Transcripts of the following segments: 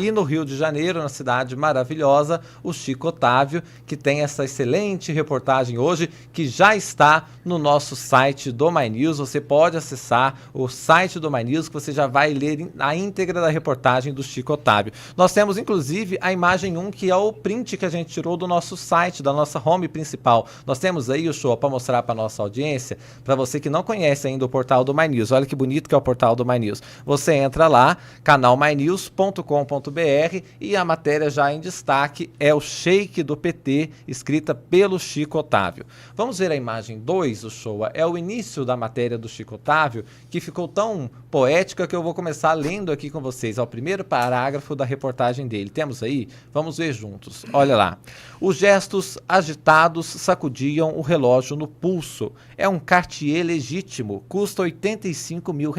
E no Rio de Janeiro, na cidade maravilhosa, o Chico Otávio, que tem essa excelente reportagem hoje, que já está no nosso site do My News. Você pode acessar o site do My News, que você já vai ler a íntegra da reportagem do Chico Otávio. Nós temos, inclusive, a imagem 1, que é o print que a gente tirou do nosso site, da nossa home principal. Nós temos aí o show para mostrar para nossa audiência, para você que não conhece ainda o portal do My News. Olha que bonito que é o portal do My News. Você entra lá, canalmynews.com.br, e a matéria já em destaque é o Shake do PT, escrita pelo Chico Otávio. Vamos ver a imagem 2, o show. É o início da matéria do Chico Otávio, que ficou tão poética que eu vou começar lendo aqui com vocês. É o primeiro parágrafo da reportagem dele. Temos aí? Vamos ver juntos. Olha lá. Os gestos agitados sacudiam o relógio no pulso. É um Cartier legítimo, custa R$85 mil.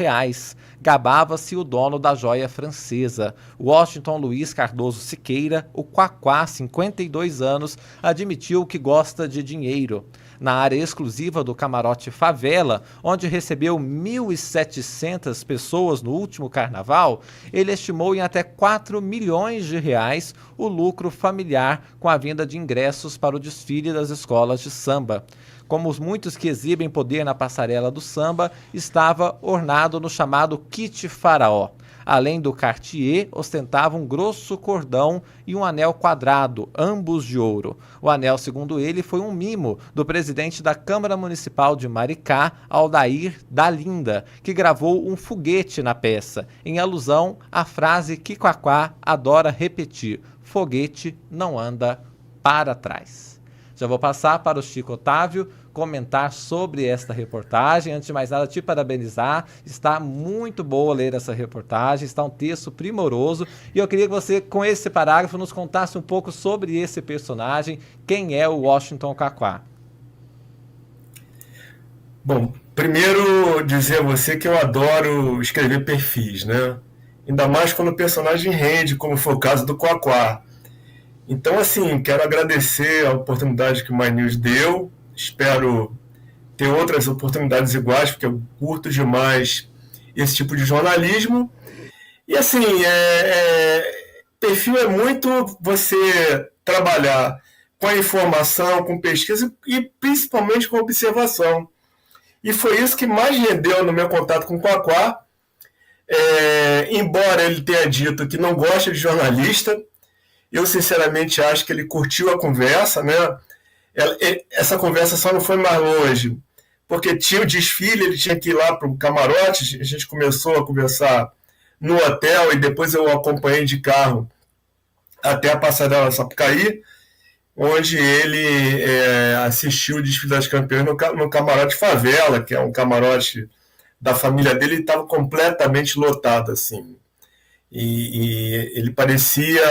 Gabava-se o dono da joia francesa. Washington Luiz Cardoso Siqueira, o Quaquá, 52 anos, admitiu que gosta de dinheiro. Na área exclusiva do camarote Favela, onde recebeu 1.700 pessoas no último carnaval, ele estimou em até R$4 milhões o lucro familiar com a venda de ingressos para o desfile das escolas de samba. Como os muitos que exibem poder na passarela do samba, estava ornado no chamado kit faraó. Além do Cartier, ostentava um grosso cordão e um anel quadrado, ambos de ouro. O anel, segundo ele, foi um mimo do presidente da Câmara Municipal de Maricá, Aldair Dalinda, que gravou um foguete na peça, em alusão à frase que Quaquá adora repetir: foguete não anda para trás. Já vou passar para o Chico Otávio comentar sobre esta reportagem. Antes de mais nada, te parabenizar. Está muito boa ler essa reportagem, está um texto primoroso. E eu queria que você, com esse parágrafo, nos contasse um pouco sobre esse personagem. Quem é o Washington Quaquá? Bom, primeiro dizer a você que eu adoro escrever perfis, né? Ainda mais quando o personagem rende, como foi o caso do Quaquá. Então, assim, quero agradecer a oportunidade que o My News deu. Espero ter outras oportunidades iguais, porque eu curto demais esse tipo de jornalismo. E, assim, perfil é muito você trabalhar com a informação, com pesquisa e principalmente com observação. E foi isso que mais rendeu no meu contato com o Quaquá. Embora ele tenha dito que não gosta de jornalista, eu sinceramente acho que ele curtiu a conversa, né? Essa conversa só não foi mais longe, porque tinha o desfile, ele tinha que ir lá para o camarote, a gente começou a conversar no hotel e depois eu o acompanhei de carro até a passarela Sapucaí, onde ele assistiu o desfile das campeãs no camarote Favela, que é um camarote da família dele, e estava completamente lotado, assim. E ele parecia,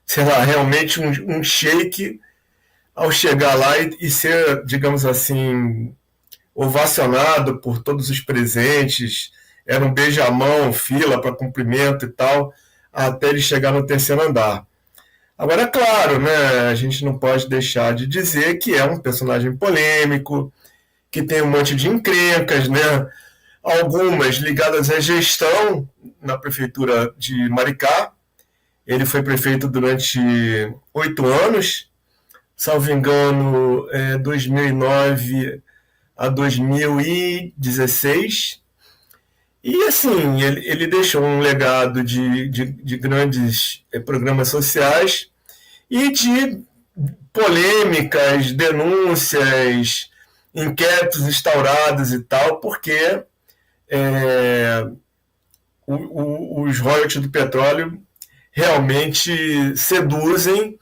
sei lá, realmente um sheik ao chegar lá e ser, digamos assim, ovacionado por todos os presentes. Era um beijamão, fila para cumprimento e tal, até ele chegar no terceiro andar. Agora, é claro, né, a gente não pode deixar de dizer que é um personagem polêmico, que tem um monte de encrencas, né? Algumas ligadas à gestão na prefeitura de Maricá. Ele foi prefeito durante 8 anos, salvo engano, 2009 a 2016. E, assim, ele deixou um legado de grandes programas sociais e de polêmicas, denúncias, inquéritos instaurados e tal, porque os royalties do petróleo realmente seduzem,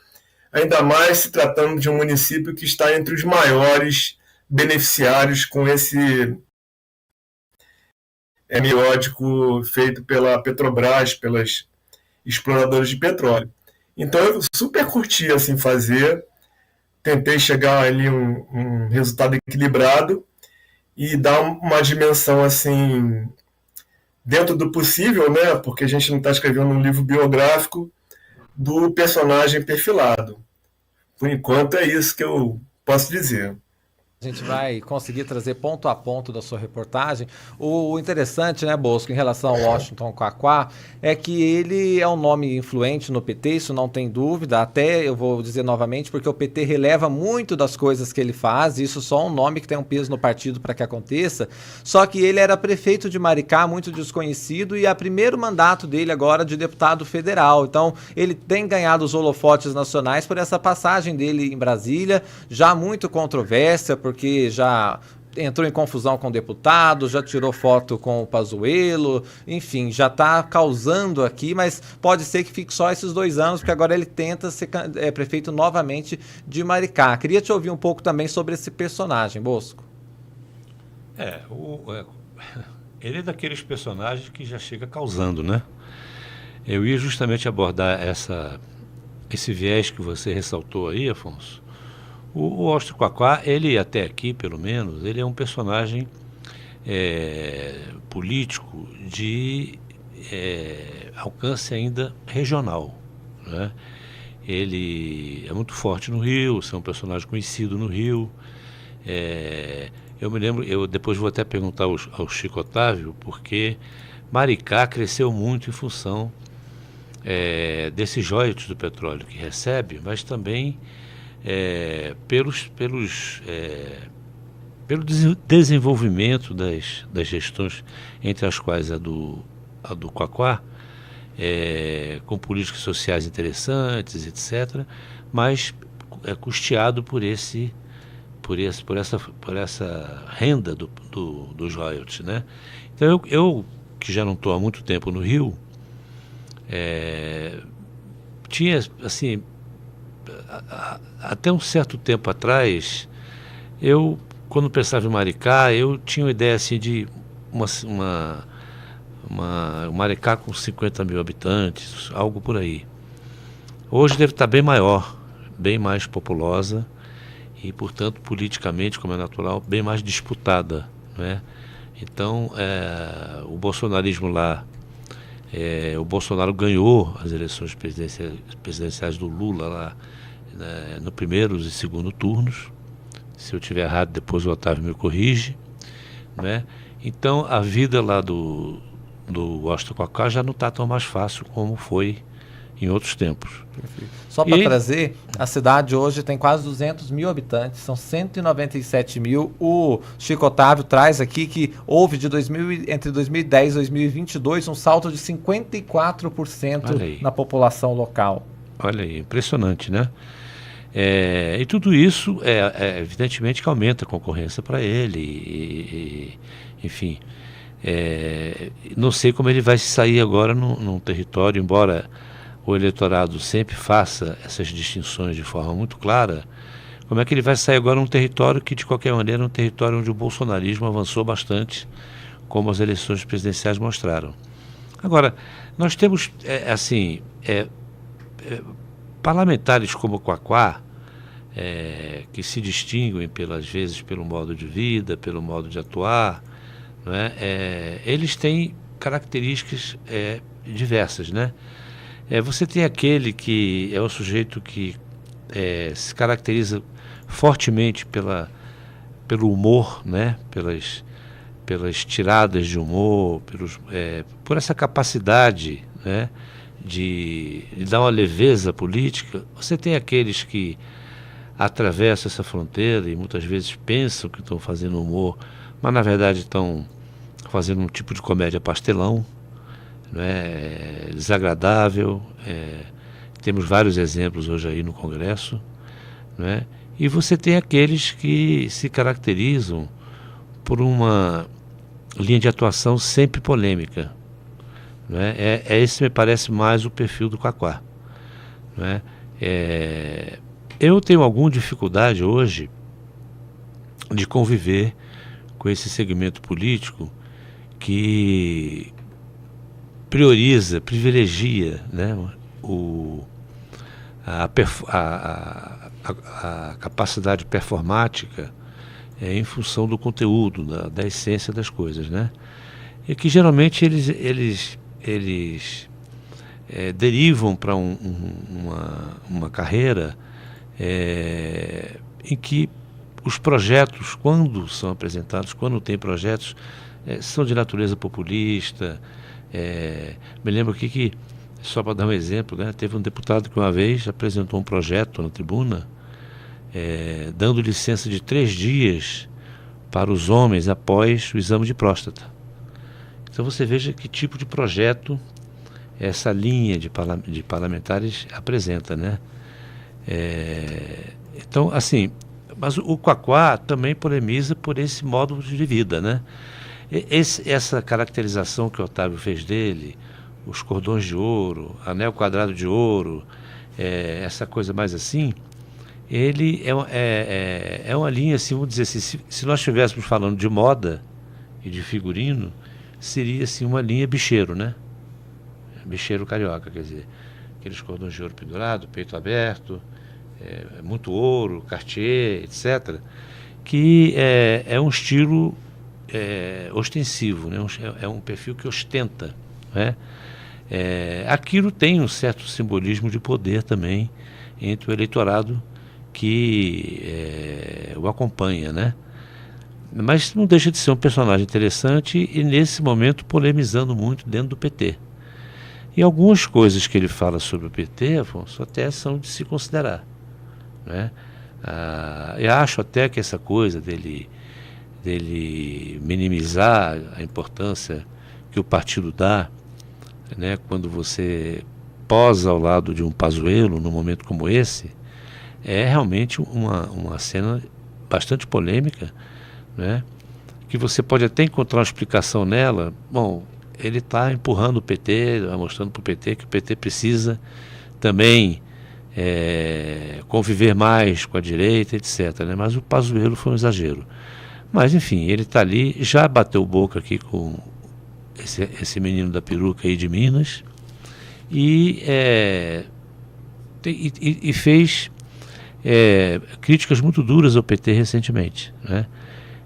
ainda mais se tratando de um município que está entre os maiores beneficiários com esse periódico feito pela Petrobras, pelas exploradoras de petróleo. Então eu super curti assim fazer, tentei chegar ali um resultado equilibrado e dar uma dimensão assim dentro do possível, né? Porque a gente não está escrevendo um livro biográfico do personagem perfilado. Por enquanto é isso que eu posso dizer. A gente vai conseguir trazer ponto a ponto da sua reportagem. O interessante, né, Bosco, em relação ao Washington Quaquá, é que ele é um nome influente no PT, isso não tem dúvida. Até eu vou dizer novamente, porque o PT releva muito das coisas que ele faz, isso só é um nome que tem um peso no partido para que aconteça. Só que ele era prefeito de Maricá, muito desconhecido, e é o primeiro mandato dele agora de deputado federal. Então, ele tem ganhado os holofotes nacionais por essa passagem dele em Brasília, já muito controvérsia, porque já entrou em confusão com o deputado, já tirou foto com o Pazuello, enfim, já está causando aqui, mas pode ser que fique só esses 2 anos, porque agora ele tenta ser prefeito novamente de Maricá. Queria te ouvir um pouco também sobre esse personagem, Bosco. Ele é daqueles personagens que já chega causando, né? Eu ia justamente abordar esse viés que você ressaltou aí, Afonso. O Washington Quaquá, ele até aqui, pelo menos, ele é um personagem político de alcance ainda regional, né? Ele é muito forte no Rio, é um personagem conhecido no Rio. Eu me lembro, eu depois vou até perguntar ao Chico Otávio, porque Maricá cresceu muito em função desses royalties do petróleo que recebe, mas também pelo desenvolvimento das gestões, entre as quais a do Quaquá, com políticas sociais interessantes, etc., mas custeado por essa renda dos royalties, né? Então eu que já não estou há muito tempo no Rio, tinha assim, até um certo tempo atrás, quando pensava em Maricá, eu tinha uma ideia assim de Maricá com 50 mil habitantes, algo por aí. Hoje deve estar bem maior, bem mais populosa e, portanto, politicamente, como é natural, bem mais disputada, né? Então, o bolsonarismo lá, o Bolsonaro ganhou as eleições presidenciais do Lula lá, né, no primeiro e segundo turnos. Se eu estiver errado, depois o Otávio me corrige, né? Então a vida lá do Washington Quaquá já não está tão mais fácil como foi em outros tempos. Perfeito. Só para trazer, a cidade hoje tem quase 200 mil habitantes, são 197 mil. O Chico Otávio traz aqui que houve entre 2010 e 2022 um salto de 54% na população local. Olha aí, impressionante, né? E tudo isso, evidentemente, que aumenta a concorrência para ele, enfim. Não sei como ele vai se sair agora num território, embora o eleitorado sempre faça essas distinções de forma muito clara, como é que ele vai sair agora num território que, de qualquer maneira, é um território onde o bolsonarismo avançou bastante, como as eleições presidenciais mostraram. Agora, nós temos, parlamentares como o Quaquá, que se distinguem, às vezes, pelo modo de vida, pelo modo de atuar, não é? Eles têm características diversas, né? Você tem aquele que é o sujeito que se caracteriza fortemente pelo humor, né? Pelas tiradas de humor, por essa capacidade, né? De dar uma leveza política. Você tem aqueles que atravessam essa fronteira e muitas vezes pensam que estão fazendo humor, mas na verdade estão fazendo um tipo de comédia pastelão, né? Desagradável. Temos vários exemplos hoje aí no Congresso, né? E você tem aqueles que se caracterizam por uma linha de atuação sempre polêmica. Esse me parece mais o perfil do Quaquá, né? Eu tenho alguma dificuldade hoje de conviver com esse segmento político que privilegia, né, a capacidade performática em função do conteúdo, da essência das coisas, né? E que geralmente eles derivam para uma carreira em que os projetos, quando são apresentados, quando tem projetos, são de natureza populista. Me lembro aqui que, só para dar um exemplo, né, teve um deputado que uma vez apresentou um projeto na tribuna, dando licença de 3 dias para os homens após o exame de próstata. Então você veja que tipo de projeto essa linha de parlamentares apresenta, né? Então, assim, mas o Quaquá também polemiza por esse modo de vida, né? Essa caracterização que o Otávio fez dele, os cordões de ouro, anel quadrado de ouro, essa coisa mais assim, ele é uma linha, assim, vamos dizer assim, se nós estivéssemos falando de moda e de figurino, seria assim uma linha bicheiro, né? Bicheiro carioca, quer dizer, aqueles cordões de ouro pendurados, peito aberto, muito ouro, Cartier, etc., que é um estilo ostensivo, né? É um perfil que ostenta, né? Aquilo tem um certo simbolismo de poder também entre o eleitorado que o acompanha, né? Mas não deixa de ser um personagem interessante e, nesse momento, polemizando muito dentro do PT. E algumas coisas que ele fala sobre o PT, Afonso, até são de se considerar, né? Eu acho até que essa coisa dele minimizar a importância que o partido dá, né, quando você posa ao lado de um Pazuello num momento como esse, é realmente uma cena bastante polêmica, né, que você pode até encontrar uma explicação nela. Bom, ele está empurrando o PT, mostrando para o PT que o PT precisa também conviver mais com a direita, etc., né? Mas o Pazuello foi um exagero. Mas, enfim, ele está ali, já bateu boca aqui com esse menino da peruca aí de Minas e fez críticas muito duras ao PT recentemente, né?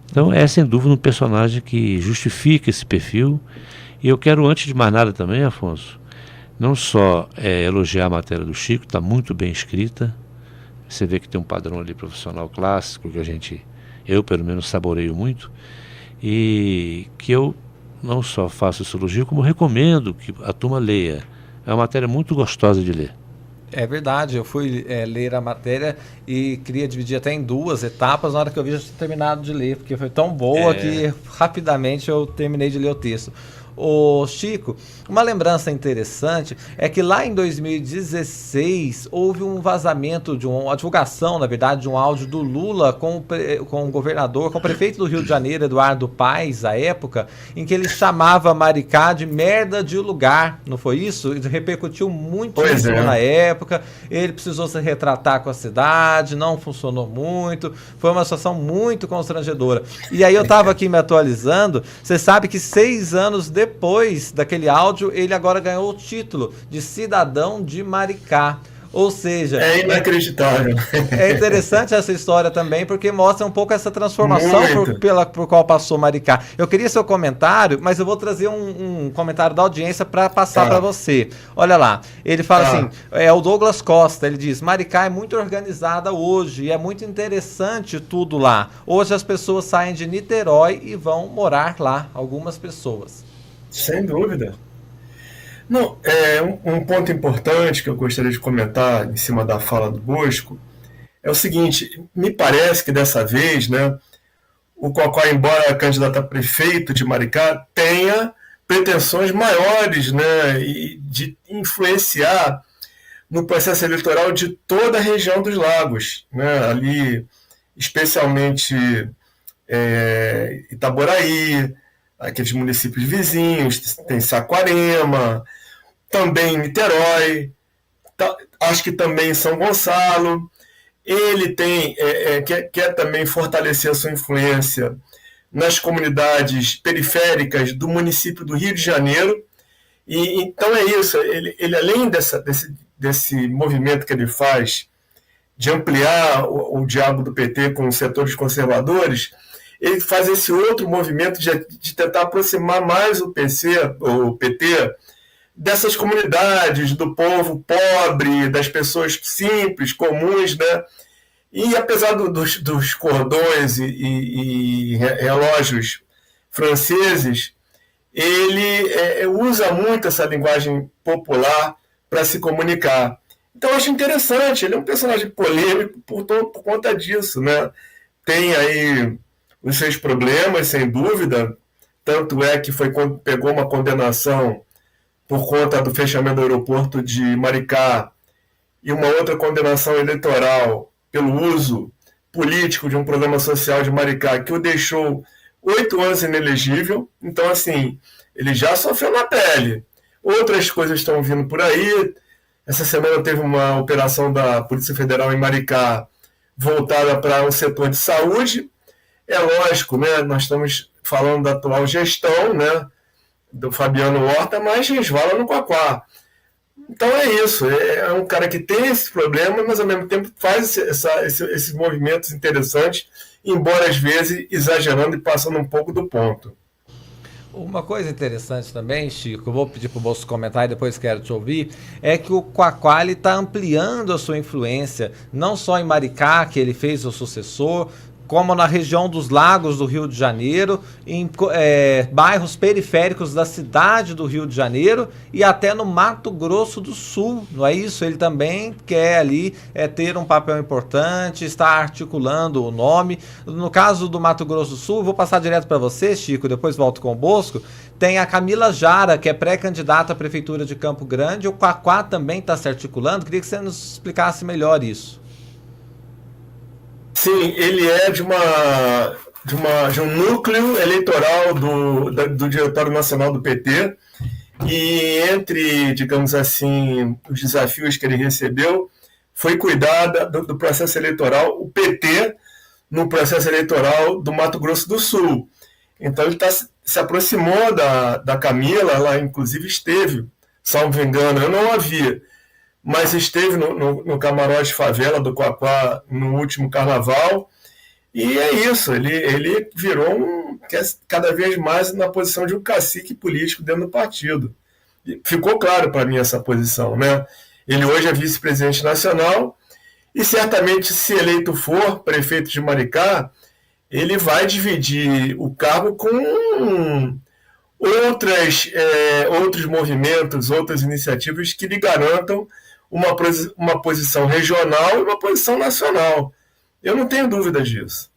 Então é sem dúvida um personagem que justifica esse perfil. E eu quero, antes de mais nada também, Afonso, não só elogiar a matéria do Chico, está muito bem escrita. Você vê que tem um padrão ali profissional clássico que eu pelo menos saboreio muito, e que eu não só faço esse elogio, como recomendo que a turma leia. É uma matéria muito gostosa de ler. É verdade, eu fui ler a matéria e queria dividir até em 2 etapas. Na hora que eu vi, já tinha terminado de ler, porque foi tão boa que rapidamente eu terminei de ler o texto. Ô Chico, uma lembrança interessante é que lá em 2016 houve um vazamento uma divulgação, na verdade, de um áudio do Lula com o governador, com o prefeito do Rio de Janeiro, Eduardo Paes, à época, em que ele chamava Maricá de merda de lugar, não foi isso? Ele repercutiu muito isso na época, ele precisou se retratar com a cidade, não funcionou muito, foi uma situação muito constrangedora. E aí eu estava aqui me atualizando, você sabe que 6 anos depois daquele áudio, ele agora ganhou o título de cidadão de Maricá. Ou seja... É inacreditável. É interessante essa história também, porque mostra um pouco essa transformação por qual passou Maricá. Eu queria seu comentário, mas eu vou trazer um comentário da audiência para passar para você. Olha lá, ele fala assim, o Douglas Costa, ele diz: Maricá é muito organizada hoje e é muito interessante tudo lá. Hoje as pessoas saem de Niterói e vão morar lá, algumas pessoas. Sem dúvida. Não, um ponto importante que eu gostaria de comentar em cima da fala do Bosco é o seguinte: me parece que dessa vez, né, o Quaquá, embora candidato a prefeito de Maricá, tenha pretensões maiores, né, de influenciar no processo eleitoral de toda a região dos lagos, né, ali especialmente Itaboraí, aqueles municípios vizinhos, tem Saquarema, também Niterói, acho que também São Gonçalo. Ele quer também fortalecer a sua influência nas comunidades periféricas do município do Rio de Janeiro. E então é isso, ele além desse movimento que ele faz de ampliar o diálogo do PT com os setores conservadores, ele faz esse outro movimento de tentar aproximar mais o PT dessas comunidades, do povo pobre, das pessoas simples, comuns, né? E apesar dos cordões e relógios franceses, ele usa muito essa linguagem popular para se comunicar. Então eu acho interessante, ele é um personagem polêmico por conta disso, né? Tem aí os seus problemas, sem dúvida, tanto é que pegou uma condenação por conta do fechamento do aeroporto de Maricá e uma outra condenação eleitoral pelo uso político de um programa social de Maricá que o deixou 8 anos inelegível. Então, assim, ele já sofreu na pele. Outras coisas estão vindo por aí. Essa semana teve uma operação da Polícia Federal em Maricá voltada para o setor de saúde. É lógico, né? Nós estamos falando da atual gestão, né? Do Fabiano Horta, mas resvala no Quaquá. Então é isso, é um cara que tem esse problema, mas ao mesmo tempo faz esses movimentos interessantes, embora às vezes exagerando e passando um pouco do ponto. Uma coisa interessante também, Chico, eu vou pedir para o Bosco comentar e depois quero te ouvir, é que o Quaquá está ampliando a sua influência, não só em Maricá, que ele fez o sucessor, como na região dos Lagos do Rio de Janeiro, em bairros periféricos da cidade do Rio de Janeiro e até no Mato Grosso do Sul, não é isso? Ele também quer ali ter um papel importante, está articulando o nome. No caso do Mato Grosso do Sul, vou passar direto para você, Chico, depois volto com o Bosco. Tem a Camila Jara, que é pré-candidata à Prefeitura de Campo Grande, o Quaquá também está se articulando. Queria que você nos explicasse melhor isso. Sim, ele é de um núcleo eleitoral do Diretório Nacional do PT, e entre, digamos assim, os desafios que ele recebeu, foi cuidar do processo eleitoral, o PT, no processo eleitoral do Mato Grosso do Sul. Então ele se aproximou da Camila, ela inclusive esteve, salvo engano, eu não a vi, mas esteve no camarote favela do Quaquá no último carnaval, e é isso, ele virou cada vez mais na posição de um cacique político dentro do partido. E ficou claro para mim essa posição, né? Ele hoje é vice-presidente nacional e certamente, se eleito for prefeito de Maricá, ele vai dividir o cargo com outros movimentos, outras iniciativas que lhe garantam uma posição regional e uma posição nacional. Eu não tenho dúvida disso.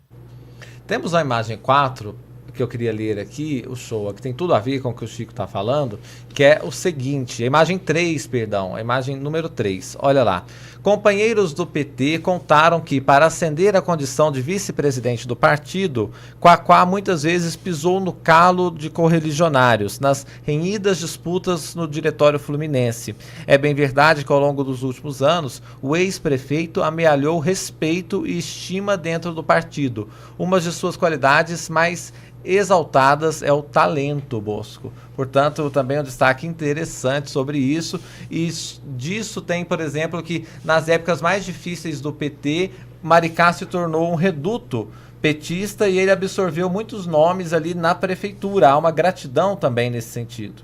Temos a imagem 4, que eu queria ler aqui, o show, que tem tudo a ver com o que o Chico está falando, que é o seguinte, a imagem 3, perdão, a imagem número 3, olha lá. Companheiros do PT contaram que, para ascender à condição de vice-presidente do partido, Quaquá muitas vezes pisou no calo de correligionários, nas renhidas disputas no Diretório Fluminense. É bem verdade que, ao longo dos últimos anos, o ex-prefeito amealhou respeito e estima dentro do partido. Uma de suas qualidades mais exaltadas é o talento, Bosco. Portanto, também um destaque interessante sobre isso, e disso tem, por exemplo, que nas épocas mais difíceis do PT, Maricá se tornou um reduto petista e ele absorveu muitos nomes ali na prefeitura. Há uma gratidão também nesse sentido.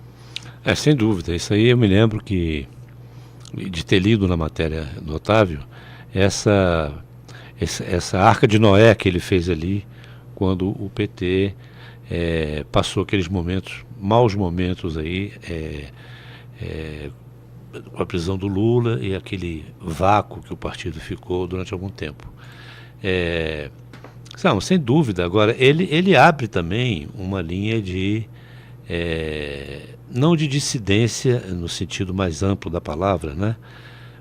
Sem dúvida. Isso aí eu me lembro de ter lido na matéria do Otávio essa arca de Noé que ele fez ali, quando o PT passou aqueles maus momentos aí, com a prisão do Lula e aquele vácuo que o partido ficou durante algum tempo. Não, sem dúvida. Agora, ele abre também uma linha não de dissidência no sentido mais amplo da palavra, né?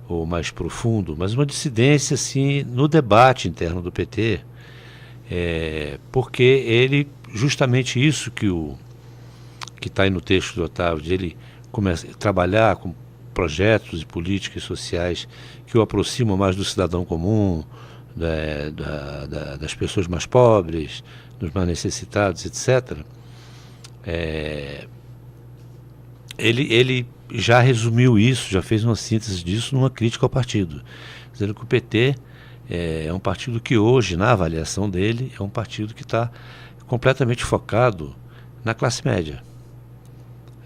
Ou mais profundo, mas uma dissidência assim, no debate interno do PT, porque ele, justamente isso que está aí no texto do Otávio, de ele começa a trabalhar com projetos e políticas sociais que o aproximam mais do cidadão comum, das pessoas mais pobres, dos mais necessitados, etc. Ele já resumiu isso, já fez uma síntese disso numa crítica ao partido, dizendo que o PT é um partido que hoje, na avaliação dele, é um partido que está completamente focado na classe média.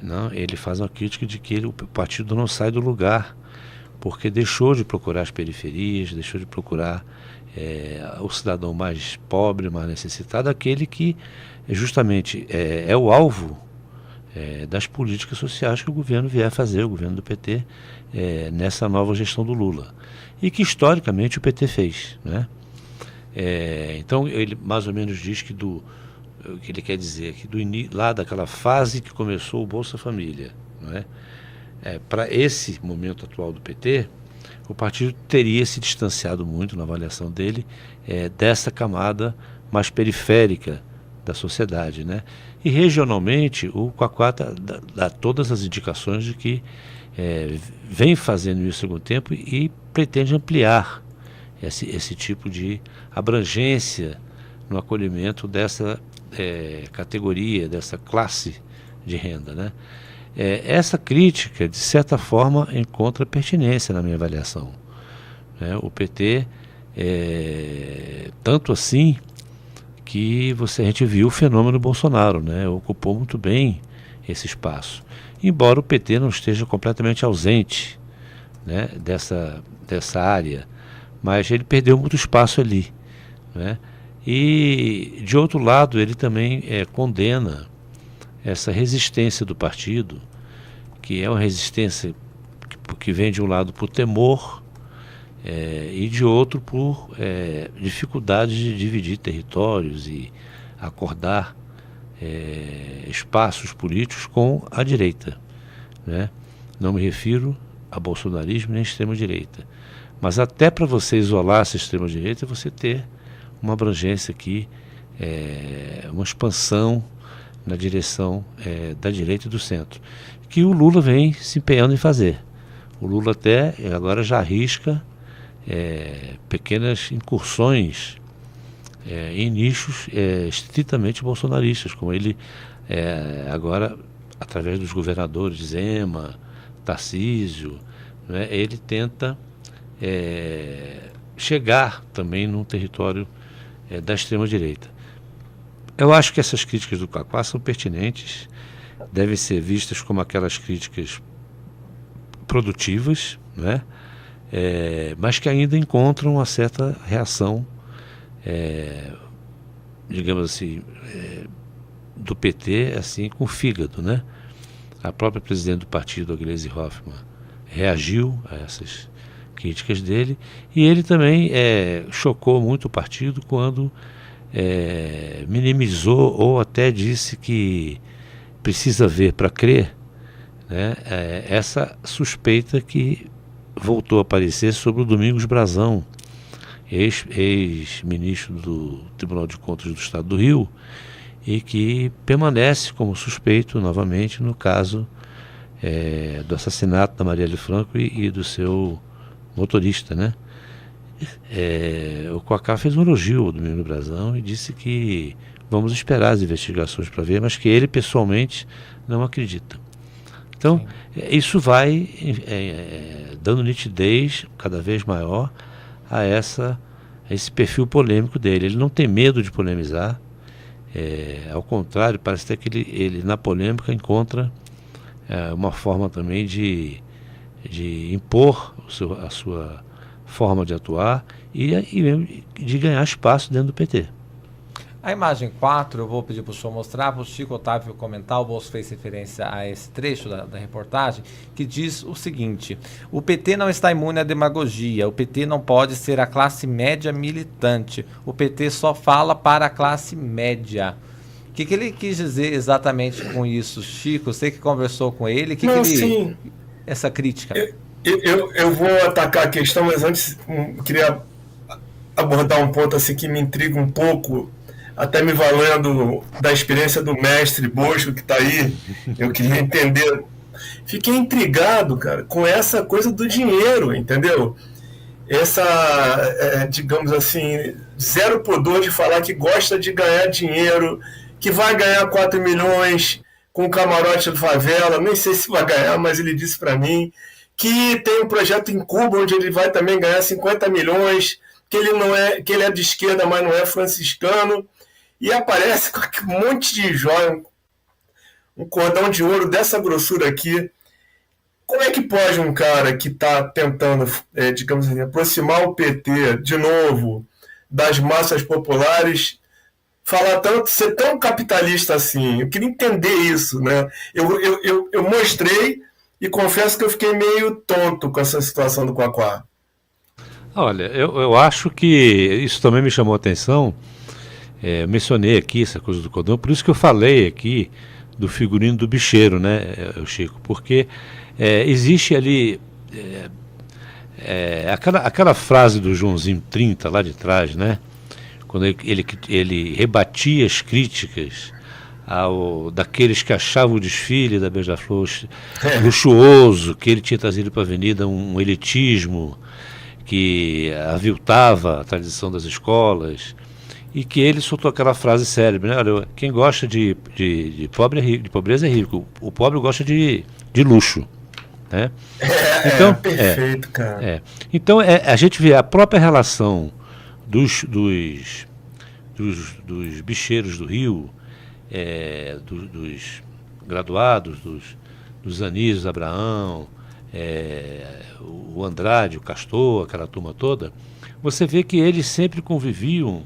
Não, ele faz uma crítica de que o partido não sai do lugar porque deixou de procurar as periferias, deixou de procurar o cidadão mais pobre, mais necessitado, aquele que justamente é o alvo das políticas sociais que o governo vier fazer, o governo do PT, nessa nova gestão do Lula. E que historicamente o PT fez, né? Então ele mais ou menos diz que o que ele quer dizer que lá daquela fase que começou o Bolsa Família, não é? Para esse momento atual do PT, o partido teria se distanciado muito, na avaliação dele, dessa camada mais periférica da sociedade, né? E regionalmente o Quaquá dá todas as indicações de que vem fazendo isso há algum tempo e pretende ampliar esse tipo de abrangência no acolhimento dessa categoria, dessa classe de renda, né? Essa crítica, de certa forma, encontra pertinência na minha avaliação, né? O PT, tanto assim que a gente viu o fenômeno Bolsonaro, né? Ocupou muito bem esse espaço, embora o PT não esteja completamente ausente, né, dessa área, mas ele perdeu muito espaço ali, né? E, de outro lado, ele também condena essa resistência do partido, que é uma resistência que vem de um lado por temor e de outro por dificuldade de dividir territórios e acordar espaços políticos com a direita, né? Não me refiro a bolsonarismo nem extrema-direita, mas até para você isolar essa extrema-direita, você ter uma abrangência aqui, uma expansão na direção da direita e do centro, que o Lula vem se empenhando em fazer. O Lula até agora já arrisca pequenas incursões em nichos estritamente bolsonaristas, como ele agora, através dos governadores Zema, Tarcísio, né, ele tenta chegar também num território da extrema-direita. Eu acho que essas críticas do Quaquá são pertinentes, devem ser vistas como aquelas críticas produtivas, né? Mas que ainda encontram uma certa reação, digamos assim, do PT, assim, com fígado, né? A própria presidente do partido, a Gleisi Hoffmann, reagiu a essas críticas dele, e ele também chocou muito o partido quando minimizou ou até disse que precisa ver para crer, né? Essa suspeita que voltou a aparecer sobre o Domingos Brazão, ex-ministro do Tribunal de Contas do Estado do Rio, e que permanece como suspeito novamente no caso do assassinato da Marielle Franco e do seu motorista, né? O Quaquá fez um elogio ao Domingos Brazão e disse que vamos esperar as investigações para ver, mas que ele pessoalmente não acredita. Então, isso vai dando nitidez cada vez maior a esse perfil polêmico dele. Ele não tem medo de polemizar, ao contrário, parece até que ele na polêmica encontra uma forma também de impor a sua forma de atuar e de ganhar espaço dentro do PT. A imagem 4, eu vou pedir para o senhor mostrar, para o Chico Otávio comentar. O Bolso fez referência a esse trecho da reportagem, que diz o seguinte: o PT não está imune à demagogia, o PT não pode ser a classe média militante, o PT só fala para a classe média. O que ele quis dizer exatamente com isso, Chico? Você que conversou com ele, Sim. Essa crítica? Eu vou atacar a questão, mas antes queria abordar um ponto assim que me intriga um pouco, até me valendo da experiência do mestre Bosco que está aí. Eu queria entender. Fiquei intrigado, cara, com essa coisa do dinheiro, entendeu? Essa, digamos assim, zero pudor de falar que gosta de ganhar dinheiro, que vai ganhar 4 milhões com o camarote do Favela, nem sei se vai ganhar, mas ele disse para mim que tem um projeto em Cuba onde ele vai também ganhar 50 milhões, que ele é de esquerda, mas não é franciscano, e aparece com um monte de joia, um cordão de ouro dessa grossura aqui. Como é que pode um cara que está tentando, digamos assim, aproximar o PT de novo das massas populares falar tanto, ser tão capitalista assim? Eu queria entender isso, né? Eu mostrei e confesso que eu fiquei meio tonto com essa situação do Quaquá. Olha, eu acho que isso também me chamou a atenção. Eu mencionei aqui essa coisa do cordão, por isso que eu falei aqui do figurino do bicheiro, né, Chico? Porque existe ali aquela frase do Joãozinho 30 lá de trás, né? Quando ele rebatia as críticas daqueles que achavam o desfile da Beija-Flor luxuoso, que ele tinha trazido para a avenida um elitismo que aviltava a tradição das escolas, e que ele soltou aquela frase célebre, né? Olha, quem gosta de pobre é rico, de pobreza é rico, o pobre gosta de luxo, né? Então, perfeito, cara. Então a gente vê a própria relação dos bicheiros do Rio, dos graduados, dos Anísio Abraão, o Andrade, o Castor, aquela turma toda. Você vê que eles sempre conviviam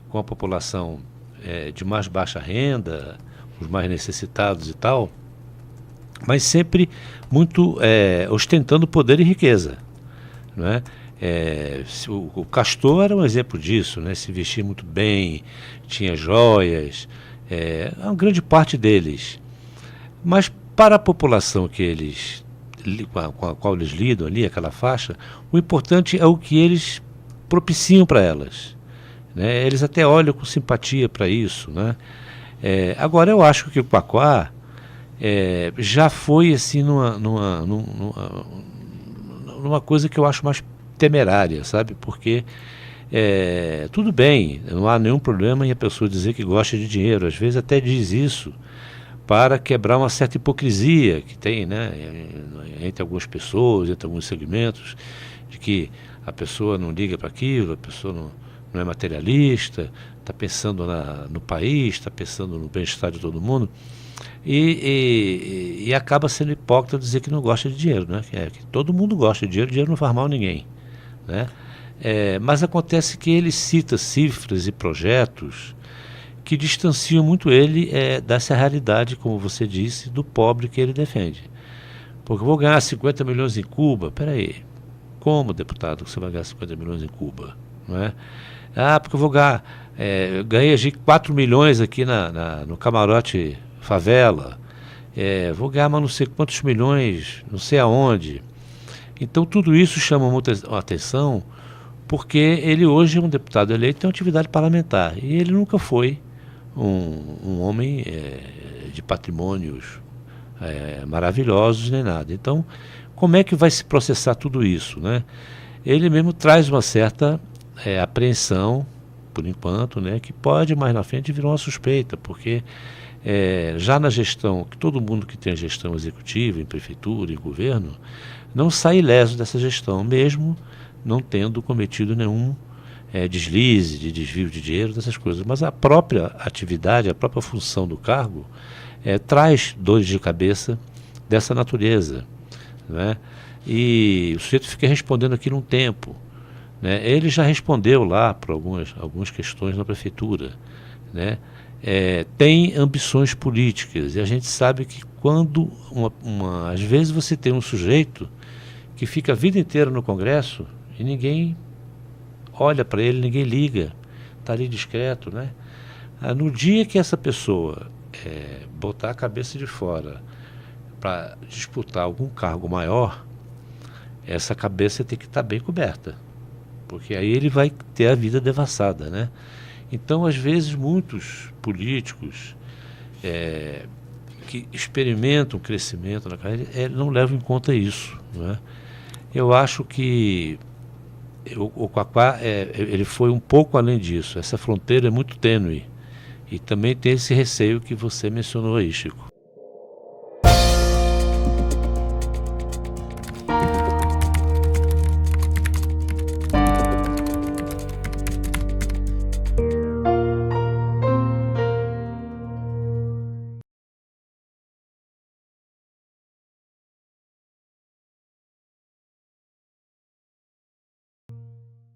com a população de mais baixa renda, os mais necessitados e tal, mas sempre muito ostentando poder e riqueza, não é? O Castor era um exemplo disso, né? Se vestia muito bem, tinha joias, uma grande parte deles. Mas para a população com a qual eles lidam ali, aquela faixa, o importante é o que eles propiciam para elas, né? Eles até olham com simpatia para isso, né? Agora, eu acho que o Quaquá já foi assim numa coisa que eu acho mais temerária, sabe? Porque tudo bem, não há nenhum problema em a pessoa dizer que gosta de dinheiro, às vezes até diz isso para quebrar uma certa hipocrisia que tem, né, entre algumas pessoas, entre alguns segmentos, de que a pessoa não liga para aquilo, a pessoa não é materialista, está pensando no país, está pensando no bem-estar de todo mundo, e acaba sendo hipócrita dizer que não gosta de dinheiro, né? Que todo mundo gosta de dinheiro não faz mal a ninguém, né? Mas acontece que ele cita cifras e projetos que distanciam muito ele dessa realidade, como você disse, do pobre que ele defende. Porque eu vou ganhar 50 milhões em Cuba, peraí, como, deputado, você vai ganhar 50 milhões em Cuba? Não é? Porque eu vou ganhar, ganhei 4 milhões aqui no camarote favela, vou ganhar mas não sei quantos milhões, não sei aonde. Então tudo isso chama muita atenção, porque ele hoje é um deputado eleito, tem uma atividade parlamentar, e ele nunca foi um homem de patrimônios maravilhosos nem nada. Então, como é que vai se processar tudo isso, né? Ele mesmo traz uma certa apreensão, por enquanto, né, que pode mais na frente virar uma suspeita, porque já na gestão, que todo mundo que tem a gestão executiva, em prefeitura, em governo, não sai ileso dessa gestão, mesmo não tendo cometido nenhum deslize, de desvio de dinheiro, dessas coisas. Mas a própria atividade, a própria função do cargo traz dores de cabeça dessa natureza, né? E o sujeito fica respondendo aquilo um tempo, né? Ele já respondeu lá para algumas questões na prefeitura, né? Tem ambições políticas, e a gente sabe que quando às vezes você tem um sujeito que fica a vida inteira no Congresso e ninguém olha para ele, ninguém liga, está ali discreto, né? No dia que essa pessoa botar a cabeça de fora para disputar algum cargo maior, essa cabeça tem que estar bem coberta, porque aí ele vai ter a vida devassada, né? Então, às vezes, muitos políticos que experimentam o crescimento na carreira não levam em conta isso, né? Eu acho que o Quaquá ele foi um pouco além disso. Essa fronteira é muito tênue e também tem esse receio que você mencionou aí, Chico.